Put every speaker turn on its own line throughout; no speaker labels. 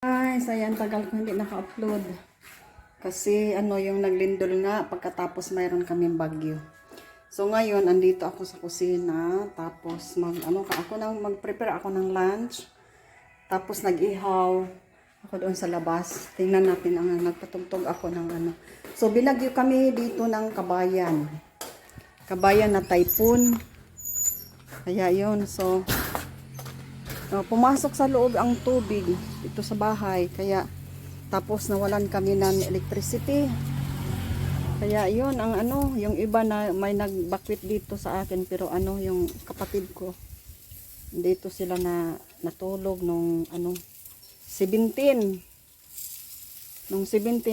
Guys, ayan, tagal ko hindi naka-upload. Kasi yung naglindol nga pagkatapos mayroon kaming bagyo. So ngayon, andito ako sa kusina. Tapos mag-prepare ako ng lunch. Tapos nag-ihaw ako doon sa labas. Tingnan natin nagpatugtog ako ng ano. So binagyo kami dito ng Kabayan. Kabayan na typhoon. Kaya yun, so pumasok sa loob ang tubig dito sa bahay, kaya tapos nawalan kami ng electricity. Kaya yun ang yung iba na may nagbakwit dito sa akin, pero yung kapatid ko dito sila na natulog nung 17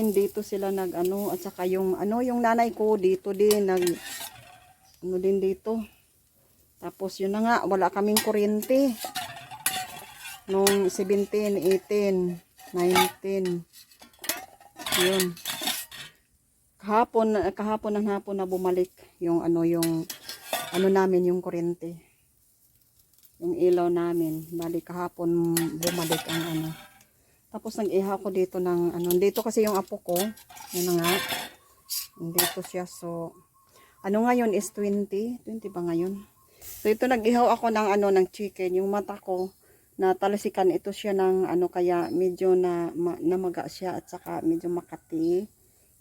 dito sila at saka yung nanay ko dito din din dito. Tapos yun na nga, wala kaming kuryente nung 17, 18, 19. Yun. Kahapon ng hapon na bumalik yung namin, yung kuryente. Yung ilaw namin. Balik kahapon bumalik ang Tapos nag-ihaw ko dito ng dito kasi yung apo ko. Yun na nga. Dito siya, so ngayon is 20 ba ngayon? So ito nag-ihaw ako ng chicken. Yung mata ko natalasikan ito siya ng kaya medyo namaga siya at saka medyo makati.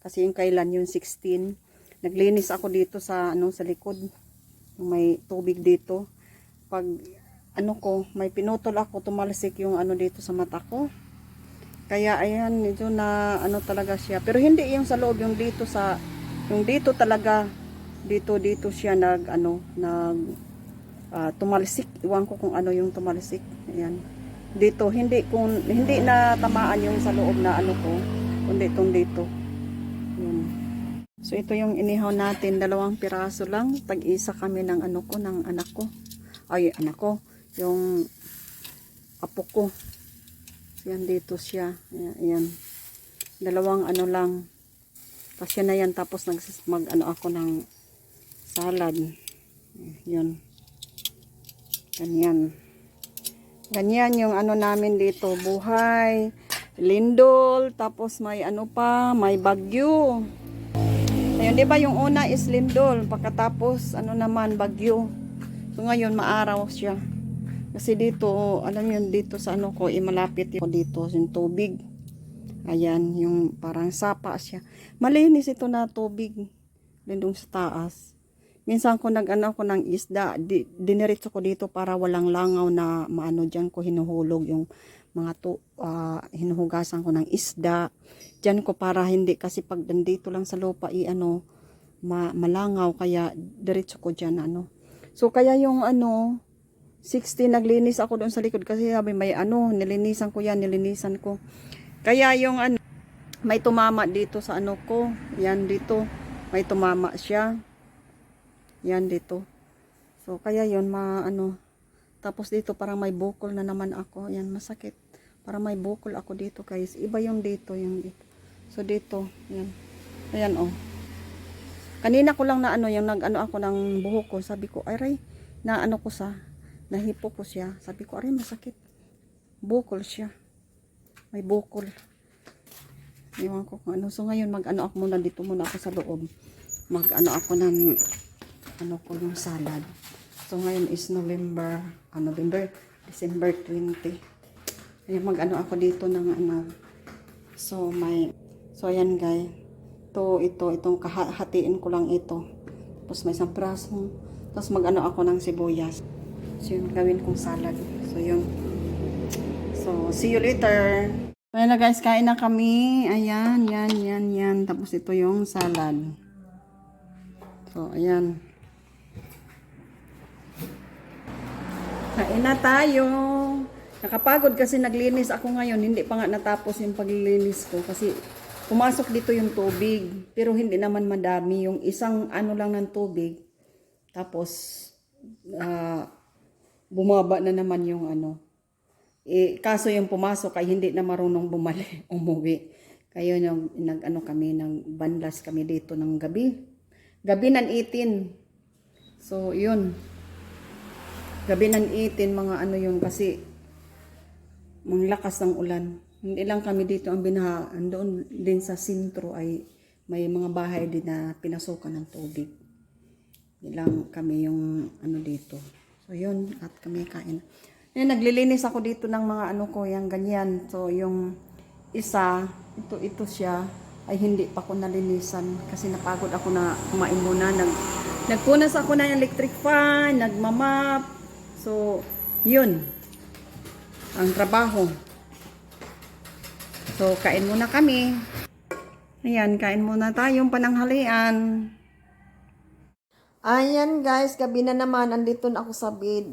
Kasi yung kailan yung 16. Naglinis ako dito sa sa likod. May tubig dito. Pag may pinutol ako, tumalsik yung dito sa mata ko. Kaya ayan, medyo na talaga siya. Pero hindi yung sa loob, yung dito talaga dito siya tumalsik. Iwan ko kung yung tumalsik. Ayan. Dito hindi na tamaan yung sa loob na ko, kundi itong dito. Ayan. So ito yung inihaw natin, 2 piraso lang. Tag-isa kami ng ng anak ko. Ay, anak ko, yung apo ko. Yan dito siya. Ayan. 2 lang. Kasi na yan, tapos ako ng salad. Yun. Ganyan yung namin dito, buhay, lindol, tapos may may bagyo. Ayun, 'di ba yung una is lindol, pagkatapos naman bagyo. So ngayon maaraw siya. Kasi dito, alam yun, dito sa ko, malapit dito yung tubig. Ayan, yung parang sapa siya. Malinis ito na tubig, lindong sa taas. Minsan ko ako ng isda, diniretso ko dito para walang langaw na diyan ko hinuhulog yung mga hinuhugasan ko ng isda. Diyan ko para hindi, kasi pag nandito lang sa lupa malangaw, kaya diretso ko diyan So kaya yung 16 naglinis ako doon sa likod kasi sabi may nilinisan ko. Kaya yung may tumama dito sa ko. Yan dito, may tumama siya. Yan dito. So kaya yun tapos dito parang may bukol na naman ako. Yan, masakit. Parang may bukol ako dito, guys. Iba yung dito, yung dito. So dito, yan. Ayan Kanina ko lang na yung ako ng buhok ko. Sabi ko, aray, nahipo ko siya. Sabi ko, aray, masakit. Bukol siya. May bukol. Iwan ko kung So ngayon ako muna dito, muna ako sa loob. Ako ng ko yung salad. So ngayon is December 20. Ayan, ako dito ng So ayan guys. Itong hatiin ko lang ito. Tapos may isang praso. Tapos ako ng sibuyas. So yun, gawin kong salad. So yun. So see you later. So ayan na guys, kain na kami. Ayan, yan. Tapos ito yung salad. So ayan. Kain na tayo. Nakapagod kasi naglinis ako ngayon. Hindi pa nga natapos yung paglilinis ko. Kasi pumasok dito yung tubig. Pero hindi naman madami. Yung isang lang ng tubig. Tapos, bumaba na naman yung kaso yung pumasok ay hindi na marunong umuwi. Kaya yung kami, banlas kami dito ng gabi. Gabi ng 18. So, yun. Gabi ng 18, mga yun, kasi Ang lakas ng ulan. Hindi lang kami dito ang binaha. Doon din sa sentro ay may mga bahay din na pinasukan ng tubig. Hindi lang kami yung ano dito. So yun, at kami kain. Ngayon, naglilinis ako dito ng mga ano ko, yung ganyan. So yung isa, ito siya, ay hindi pa ko nalinisan kasi napagod ako na kumain muna. Nagpunas ako ng electric fan, nagmamap. So, yun ang trabaho. So, kain muna kami. Ayan, kain muna tayong pananghalian. Ayan guys, gabi na naman, andito na ako sa bed.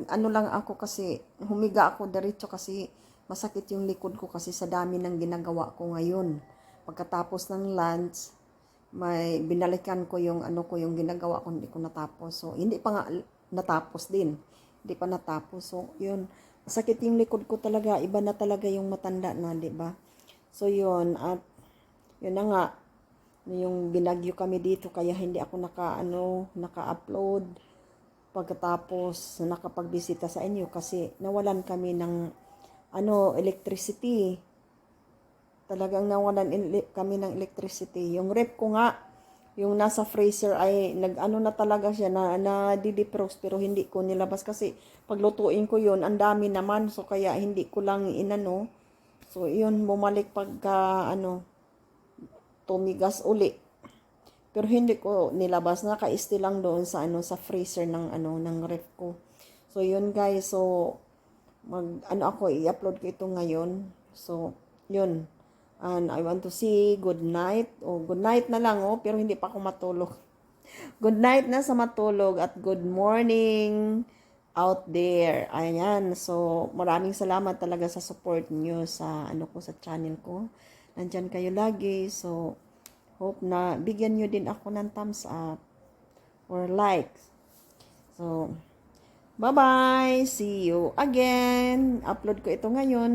Ano lang ako kasi, humiga ako diretso kasi masakit yung likod ko kasi sa dami ng ginagawa ko ngayon. Pagkatapos ng lunch, may binalikan ko yung ano ko, yung ginagawa ko, hindi ko natapos. So, hindi pa nga natapos din. Hindi pa natapos. So, yun. Masakit yung likod ko talaga. Iba na talaga yung matanda na, di ba? So, yun. At, yun na nga. Yung binagyo kami dito kaya hindi ako naka-upload pagkatapos nakapagbisita sa inyo kasi nawalan kami ng electricity. Talagang nawalan kami ng electricity. Yung rep ko nga, yung nasa freezer ay na talaga siya na di-defrost pero hindi ko nilabas kasi paglutuin ko yun, ang dami naman so kaya hindi ko lang inano. So yun, bumalik pagka tumigas uli. Pero hindi ko nilabas, naka-stay lang doon sa sa freezer ng ref ko. So yun guys, so ako i-upload ko ito ngayon. So yun. And I want to say good night. Good night na lang pero hindi pa ako matulog. Good night na sa matulog at good morning out there. Ayan. So maraming salamat talaga sa support niyo sa sa channel ko. Nandyan kayo lagi. So, hope na bigyan nyo din ako ng thumbs up or like. So, bye-bye. See you again. Upload ko ito ngayon.